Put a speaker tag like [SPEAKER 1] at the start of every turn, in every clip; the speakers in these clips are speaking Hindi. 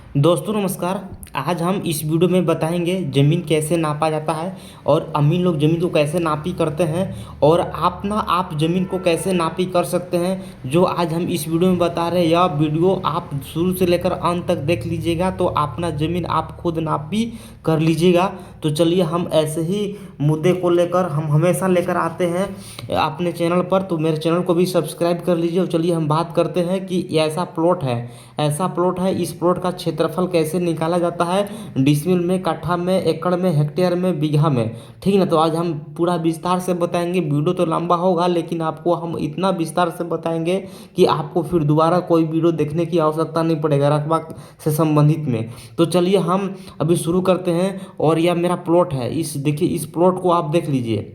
[SPEAKER 1] दोस्तों नमस्कार। आज हम इस वीडियो में बताएंगे ज़मीन कैसे नापा जाता है और अमीन लोग ज़मीन को कैसे नापी करते हैं और आप ज़मीन को कैसे नापी कर सकते हैं। जो आज हम इस वीडियो में बता रहे हैं यह वीडियो आप शुरू से लेकर अंत तक देख लीजिएगा तो अपना ज़मीन आप खुद नापी कर लीजिएगा। तो चलिए हम ऐसे ही मुद्दे को लेकर हम हमेशा लेकर आते हैं अपने चैनल पर, तो मेरे चैनल को भी सब्सक्राइब कर लीजिए। और चलिए हम बात करते हैं कि ऐसा प्लॉट है, इस प्लॉट का क्षेत्रफल कैसे निकाला जाता है, डिसमिल में, कट्ठा में, एकड़ में, हेक्टेयर में, बीघा में। ठीक ना। तो आज हम पूरा विस्तार से बताएंगे। वीडियो तो लंबा होगा लेकिन आपको हम इतना विस्तार से बताएंगे कि आपको फिर दोबारा कोई वीडियो देखने की आवश्यकता नहीं पड़ेगा रकबा से संबंधित में। तो चलिए हम अभी शुरू करते हैं। और यह मेरा प्लॉट है, इस देखिए इस प्लॉट को आप देख लीजिए।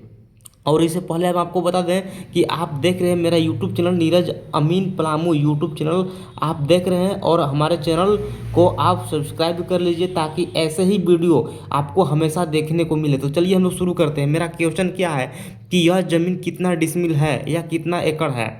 [SPEAKER 1] और इससे पहले हम आपको बता दें कि आप देख रहे हैं मेरा यूट्यूब चैनल नीरज अमीन पलामू यूट्यूब चैनल आप देख रहे हैं, और हमारे चैनल को आप सब्सक्राइब कर लीजिए ताकि ऐसे ही वीडियो आपको हमेशा देखने को मिले। तो चलिए हम लोग शुरू करते हैं। मेरा क्वेश्चन क्या है कि यह ज़मीन कितना डिसमिल है या कितना एकड़ है।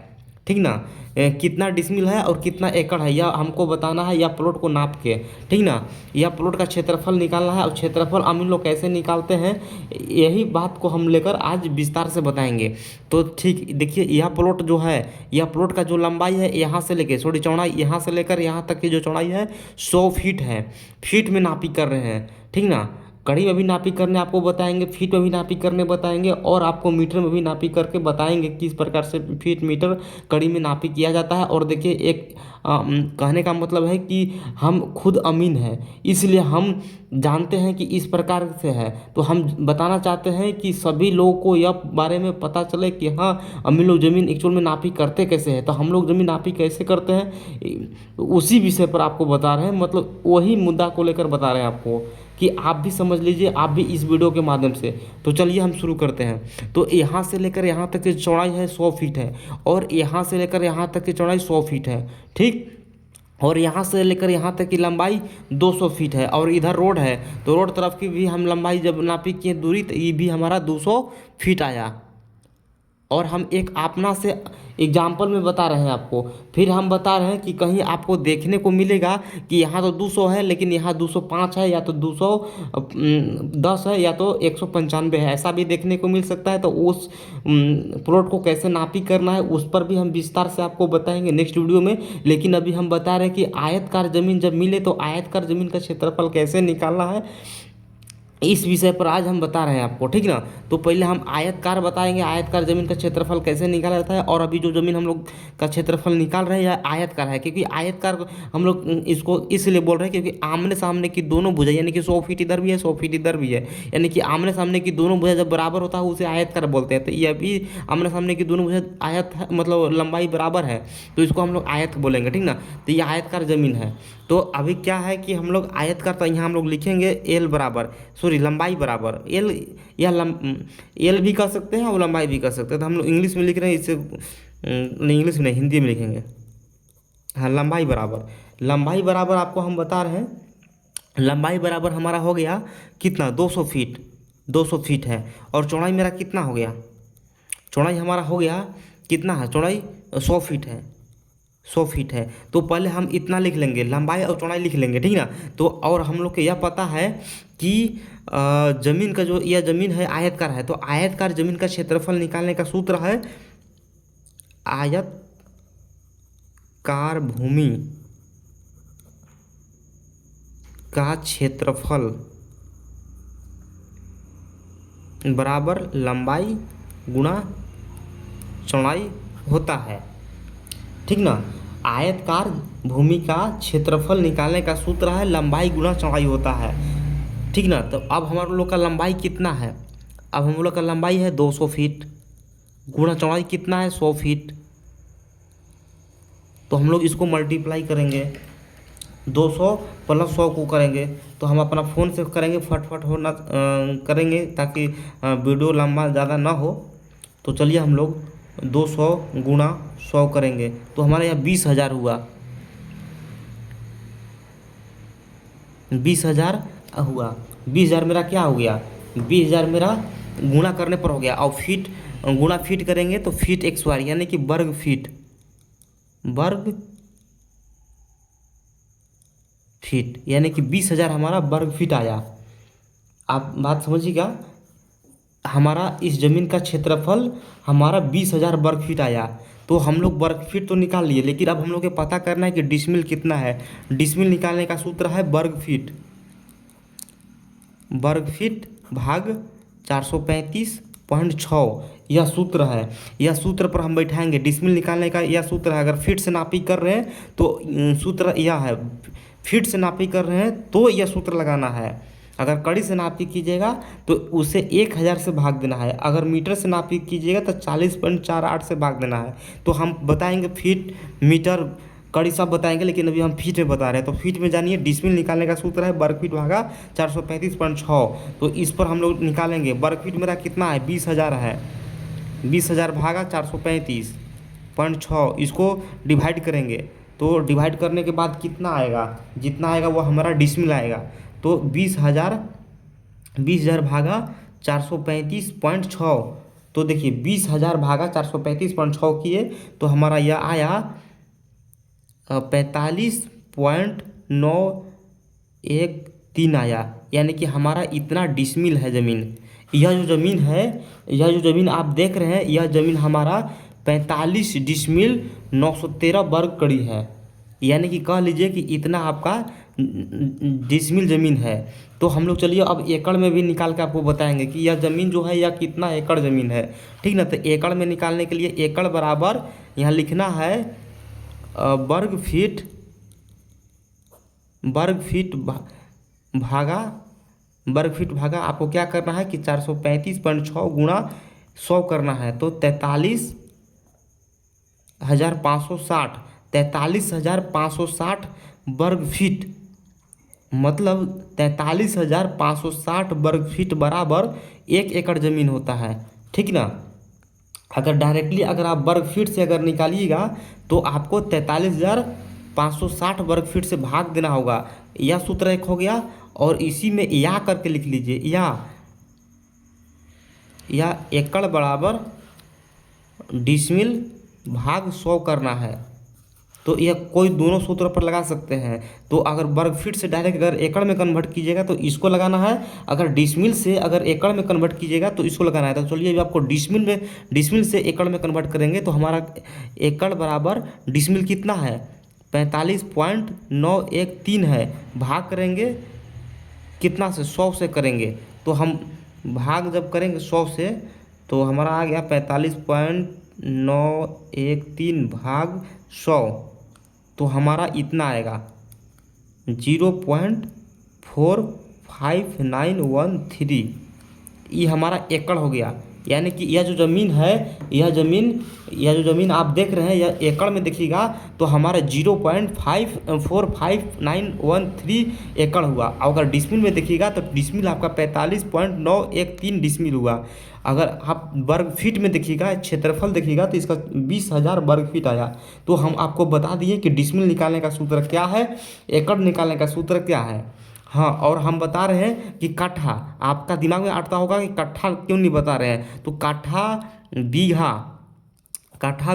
[SPEAKER 1] ठीक ना। कितना डिसमिल है और कितना एकड़ है यह हमको बताना है, या प्लॉट को नाप के। ठीक ना। यह प्लॉट का क्षेत्रफल निकालना है, और क्षेत्रफल अमीन लोग कैसे निकालते हैं यही बात को हम लेकर आज विस्तार से बताएंगे। तो ठीक देखिए, यह प्लॉट जो है, यह प्लॉट का जो लंबाई है यहाँ से लेकर सॉरी चौड़ाई यहाँ से लेकर यहाँ तक की जो चौड़ाई है 100 फीट है। फीट में नापी कर रहे हैं। ठीक ना। कड़ी में भी नापी करने आपको बताएंगे, फीट में भी नापी करने बताएंगे, और आपको मीटर में भी नापी करके बताएंगे किस प्रकार से फीट मीटर कड़ी में नापी किया जाता है। और देखिए एक कहने का मतलब है कि हम खुद अमीन हैं, इसलिए हम जानते हैं कि इस प्रकार से है। तो हम बताना चाहते हैं कि सभी लोगों को यह बारे में पता चले कि हाँ अमीन लोग ज़मीन एक्चुअल में नापी करते कैसे हैं। तो हम लोग ज़मीन नापी कैसे करते हैं उसी विषय पर आपको बता रहे हैं, मतलब वही मुद्दा को लेकर बता रहे हैं आपको कि आप भी समझ लीजिए, आप भी इस वीडियो के माध्यम से। तो चलिए हम शुरू करते हैं। तो यहाँ से लेकर यहाँ तक की चौड़ाई है 100 फीट है, और यहाँ से लेकर यहाँ तक की चौड़ाई 100 फीट है। ठीक। और यहाँ से लेकर यहाँ तक की लंबाई 200 फीट है, और इधर रोड है तो रोड तरफ की भी हम लंबाई जब नापी किए दूरी तो ये भी हमारा 200 फीट आया। और हम एक अपना से एग्जाम्पल में बता रहे हैं आपको। फिर हम बता रहे हैं कि कहीं आपको देखने को मिलेगा कि यहाँ तो 200 है लेकिन यहाँ 205 है, या तो 210 है, या तो 195 है, ऐसा भी देखने को मिल सकता है। तो उस प्लॉट को कैसे नापी करना है उस पर भी हम विस्तार से आपको बताएंगे नेक्स्ट वीडियो में। लेकिन अभी हम बता रहे हैं कि आयतकार ज़मीन जब मिले तो आयतकार ज़मीन का क्षेत्रफल कैसे निकालना है, इस विषय पर आज हम बता रहे हैं आपको। ठीक ना। तो पहले हम आयतकार बताएंगे, आयतकार जमीन का क्षेत्रफल कैसे निकाला जाता है। और अभी जो जमीन हम लोग का क्षेत्रफल निकाल रहे हैं यह आयतकार है, क्योंकि आयतकार हम लोग इसको इसलिए बोल रहे हैं क्योंकि आमने सामने की दोनों भुजा, यानी कि 100 फीट इधर भी है 100 फीट इधर भी है, यानी कि आमने सामने की दोनों भुजा जब बराबर होता है उसे आयतकार बोलते हैं। तो यह भी आमने सामने की दोनों भुजा आयत है, मतलब लंबाई बराबर है, तो इसको हम लोग आयत बोलेंगे। ठीक ना। तो ये आयतकार जमीन है। तो अभी क्या है कि हम लोग आयतकार, तो यहाँ हम लोग लिखेंगे एल बराबर, सॉरी लंबाई बराबर एल, या एल भी कर सकते हैं और लंबाई भी कर सकते हैं। तो हम लोग इंग्लिश में लिख रहे हैं, इससे नहीं इंग्लिश में नहीं हिंदी में लिखेंगे। हाँ लंबाई बराबर आपको हम बता रहे हैं। लंबाई बराबर हमारा हो गया कितना, 200 फीट। 200 फीट है। और चौड़ाई मेरा कितना हो गया, चौड़ाई हमारा हो गया कितना है, चौड़ाई 100 फीट है। 100 फीट है। तो पहले हम इतना लिख लेंगे, लंबाई और चौड़ाई लिख लेंगे। ठीक ना। तो और हम लोग को यह पता है कि जमीन का जो यह जमीन है आयतकार है, तो आयतकार जमीन का क्षेत्रफल निकालने का सूत्र है आयतकार भूमि का क्षेत्रफल बराबर लंबाई गुणा चौड़ाई होता है। ठीक ना। आयतकार भूमि का क्षेत्रफल निकालने का सूत्र है लंबाई गुणा चौड़ाई होता है। ठीक ना। तो अब हमारे लोग का लंबाई कितना है, अब हम लोग का लंबाई है 200 फीट, गुणा चौड़ाई कितना है 100 फीट। तो हम लोग इसको मल्टीप्लाई करेंगे, 200 प्लस 100 को करेंगे। तो हम अपना फ़ोन से करेंगे, फटफट होना करेंगे ताकि वीडियो लंबा ज़्यादा ना हो। तो चलिए हम लोग 200 गुणा 100 करेंगे तो हमारे यहाँ 20,000 हुआ, 20,000 हुआ। 20,000 मेरा क्या हो गया, 20,000 मेरा गुणा करने पर हो गया। और फीट गुणा फीट करेंगे तो फीट एक स्क्वायर, यानी कि वर्ग फीट, वर्ग फीट, यानी कि 20,000 हमारा वर्ग फीट आया। आप बात समझिएगा, हमारा इस ज़मीन का क्षेत्रफल हमारा 20,000 वर्ग फीट आया। तो हम लोग वर्ग फीट तो निकाल लिए, लेकिन अब हम लोग को पता करना है कि डिसमिल कितना है। डिसमिल निकालने का सूत्र है वर्ग फीट, वर्ग फीट भाग 435.6, यह सूत्र है। यह सूत्र पर हम बैठाएंगे। डिसमिल निकालने का यह सूत्र है। अगर फीट से नापी कर रहे हैं तो सूत्र यह है, फीट से नापी कर रहे हैं तो यह सूत्र लगाना है। अगर कड़ी से नापी कीजिएगा तो उसे 1000 से भाग देना है। अगर मीटर से नापी कीजिएगा तो 40.48 से भाग देना है। तो हम बताएंगे फीट, मीटर, कड़ी सब बताएंगे, लेकिन अभी हम फीट में बता रहे हैं। तो फीट में जानिए, डिसमिल निकालने का सूत्र है वर्ग फीट भागा 435.6। तो इस पर हम लोग निकालेंगे। वर्ग फीट मेरा कितना है, 20,000 है। 20,000 भागा 435.6, इसको डिवाइड करेंगे। तो डिवाइड करने के बाद कितना आएगा, जितना आएगा वो हमारा डिसमिल आएगा। तो 20,000 भागा 435.6, तो देखिए 20,000 भागा 435.6 किए तो हमारा यह आया 45.913 आया। यानी कि हमारा इतना डिसमिल है ज़मीन। यह जो ज़मीन है, यह जो ज़मीन आप देख रहे हैं, यह ज़मीन हमारा 45 डिसमिल 913 वर्ग कड़ी है। यानी कि कह लीजिए कि इतना आपका डिसमिल ज़मीन है। तो हम लोग चलिए अब एकड़ में भी निकाल के आपको बताएंगे कि यह ज़मीन जो है यह कितना एकड़ ज़मीन है, ठीक ना। तो एकड़ में निकालने के लिए एकड़ बराबर यहाँ लिखना है वर्ग फीट, भागा वर्ग फीट भागा आपको क्या करना है कि 435.6 गुणा 100 करना है। तो 43,560, 43,560 वर्ग फीट, मतलब 43,560 वर्ग फीट बराबर 1 एकड़ ज़मीन होता है, ठीक ना। अगर डायरेक्टली अगर आप वर्ग फीट से अगर निकालिएगा तो आपको 43,560 वर्ग फीट से भाग देना होगा। यह सूत्र एक हो गया, और इसी में या करके लिख लीजिए, या एकड़ बराबर डिसमिल भाग 100 करना है। तो यह कोई दोनों सूत्र पर लगा सकते हैं। तो अगर वर्ग फीट से डायरेक्ट अगर एकड़ में कन्वर्ट कीजिएगा तो इसको लगाना है, अगर डिसमिल से अगर एकड़ में कन्वर्ट कीजिएगा तो इसको लगाना है। तो चलिए अभी आपको डिसमिल से एकड़ में कन्वर्ट करेंगे। तो हमारा एकड़ बराबर डिसमिल कितना है, 45.913 है। भाग करेंगे कितना से, 100 से करेंगे। तो हम भाग जब करेंगे 100 से तो हमारा आ गया 45.913 भाग 100, तो हमारा इतना आएगा 0.45913। ये हमारा एकड़ हो गया। यानी कि यह जो ज़मीन है, यह जो ज़मीन आप देख रहे हैं, यह एकड़ में देखिएगा तो हमारा 0.45913 एकड़ हुआ। अगर डिसमिल में देखिएगा तो डिसमिल आपका 45.913 डिसमिल हुआ। अगर आप वर्ग फीट में देखिएगा, क्षेत्रफल देखिएगा तो इसका 20,000 वर्ग फीट आया। तो हम आपको बता दिए कि डिसमिल निकालने का सूत्र क्या है, एकड़ निकालने का सूत्र क्या है। हाँ, और हम बता रहे हैं कि कट्ठा, आपका दिमाग में आता होगा कि कट्ठा क्यों नहीं बता रहे हैं। तो काठा,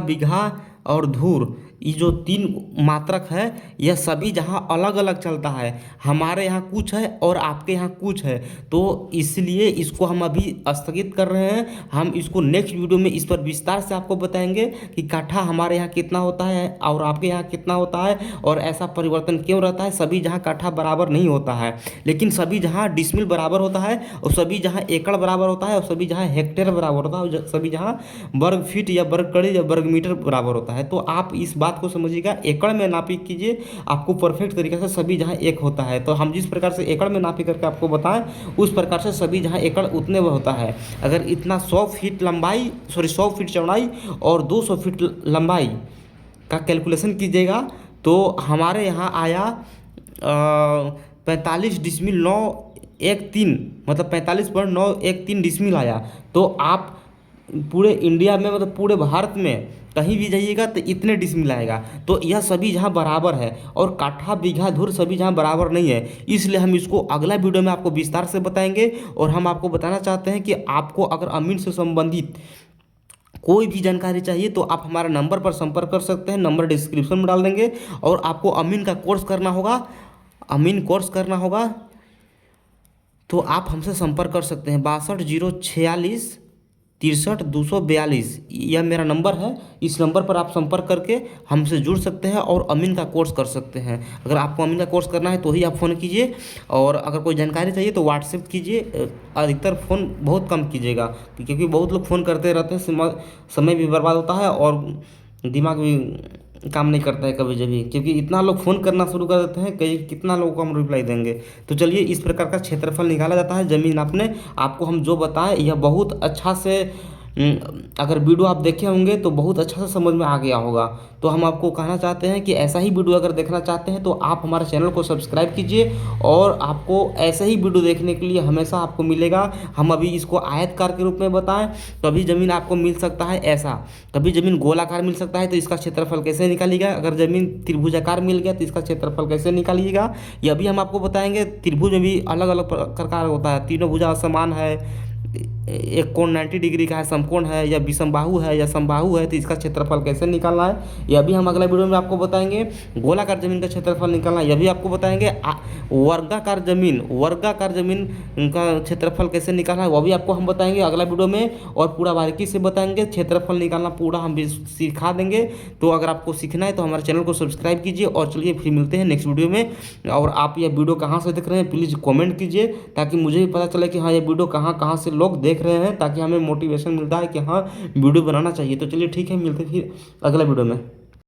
[SPEAKER 1] बीघा और धूर, ये जो 3 मात्रक है, यह सभी जहाँ अलग अलग चलता है। हमारे यहाँ कुछ है और आपके यहाँ कुछ है, तो इसलिए इसको हम अभी स्थगित कर रहे हैं। हम इसको नेक्स्ट वीडियो में इस पर विस्तार से आपको बताएंगे कि काठा हमारे यहाँ कितना होता है और आपके यहाँ कितना होता है, और ऐसा परिवर्तन क्यों रहता है। सभी जहाँ काठा बराबर नहीं होता है, लेकिन सभी जहाँ डिसमिल बराबर होता है, और सभी जहाँ एकड़ बराबर होता है, और सभी जहाँ हेक्टेयर बराबर होता है, और सभी जहाँ वर्ग फीट या वर्ग कड़ी या वर्ग मीटर बराबर होता है। तो आप इस बात को समझिएगा, एकड़ में नापी कीजिए, आपको परफेक्ट तरीके से सभी जहाँ एक होता है। तो हम जिस प्रकार से एकड़ में नापी करके आपको बताएं, उस प्रकार से सभी जहाँ एकड़ उतने में होता है। अगर इतना 100 फीट चौड़ाई और 200 फीट लंबाई का कैलकुलेशन कीजिएगा तो हमारे यहाँ आया 45.913, मतलब 45.913 डिसमिल आया। तो आप पूरे इंडिया में, मतलब पूरे भारत में कहीं भी जाइएगा तो इतने डिसमिल आएगा। तो यह सभी जहाँ बराबर है, और काठा, बीघा, धुर सभी जहाँ बराबर नहीं है। इसलिए हम इसको अगला वीडियो में आपको विस्तार से बताएंगे। और हम आपको बताना चाहते हैं कि आपको अगर अमीन से संबंधित कोई भी जानकारी चाहिए तो आप हमारे नंबर पर संपर्क कर सकते हैं। नंबर डिस्क्रिप्शन में डाल देंगे। और आपको अमीन का कोर्स करना होगा अमीन कोर्स करना होगा तो आप हमसे संपर्क कर सकते हैं। 62 046 63 242 यह मेरा नंबर है। इस नंबर पर आप संपर्क करके हमसे जुड़ सकते हैं और अमीन का कोर्स कर सकते हैं। अगर आपको अमीन का कोर्स करना है तो ही आप फ़ोन कीजिए, और अगर कोई जानकारी चाहिए तो व्हाट्सएप कीजिए। अधिकतर फ़ोन बहुत कम कीजिएगा, क्योंकि बहुत लोग फ़ोन करते रहते हैं, समय भी बर्बाद होता है और दिमाग भी काम नहीं करता है कभी कभी, क्योंकि इतना लोग फ़ोन करना शुरू कर देते हैं, कई कितना लोगों को हम रिप्लाई देंगे। तो चलिए, इस प्रकार का क्षेत्रफल निकाला जाता है ज़मीन नापने। आपको हम जो बताएं यह बहुत अच्छा से अगर वीडियो आप देखे होंगे तो बहुत अच्छा से समझ में आ गया होगा। तो हम आपको कहना चाहते हैं कि ऐसा ही वीडियो अगर देखना चाहते हैं तो आप हमारे चैनल को सब्सक्राइब कीजिए, और आपको ऐसे ही वीडियो देखने के लिए हमेशा आपको मिलेगा। हम अभी इसको आयतकार के रूप में बताएं, कभी ज़मीन आपको मिल सकता है ऐसा, कभी ज़मीन गोलाकार मिल सकता है, तो इसका क्षेत्रफल कैसे निकालिएगा। अगर ज़मीन त्रिभुजाकार मिल गया तो इसका क्षेत्रफल कैसे निकालिएगा, यह भी हम आपको बताएंगे। त्रिभुज में भी अलग अलग प्रकार होता है, तीनों भुजा समान है, एक कोण 90 डिग्री का है, समकोण है, या विषमबाहु है, या समबाहु है, तो इसका क्षेत्रफल कैसे निकालना है यह भी हम अगला वीडियो में आपको बताएंगे। गोलाकार जमीन का क्षेत्रफल निकालना यह भी आपको बताएंगे। वर्गाकार जमीन का क्षेत्रफल कैसे निकालना है वह भी आपको हम बताएंगे अगला वीडियो में, और पूरा बारीकी से बताएंगे। क्षेत्रफल निकालना पूरा हम भी सिखा देंगे। तो अगर आपको सीखना है तो हमारे चैनल को सब्सक्राइब कीजिए, और चलिए फिर मिलते हैं नेक्स्ट वीडियो में। और आप यह वीडियो कहाँ से देख रहे हैं प्लीज़ कमेंट कीजिए, ताकि मुझे भी पता चले कि हाँ ये वीडियो कहाँ कहाँ से लोग देख रहे हैं, ताकि हमें मोटिवेशन मिलता है कि हाँ वीडियो बनाना चाहिए। तो चलिए ठीक है, मिलते हैं फिर अगला वीडियो में।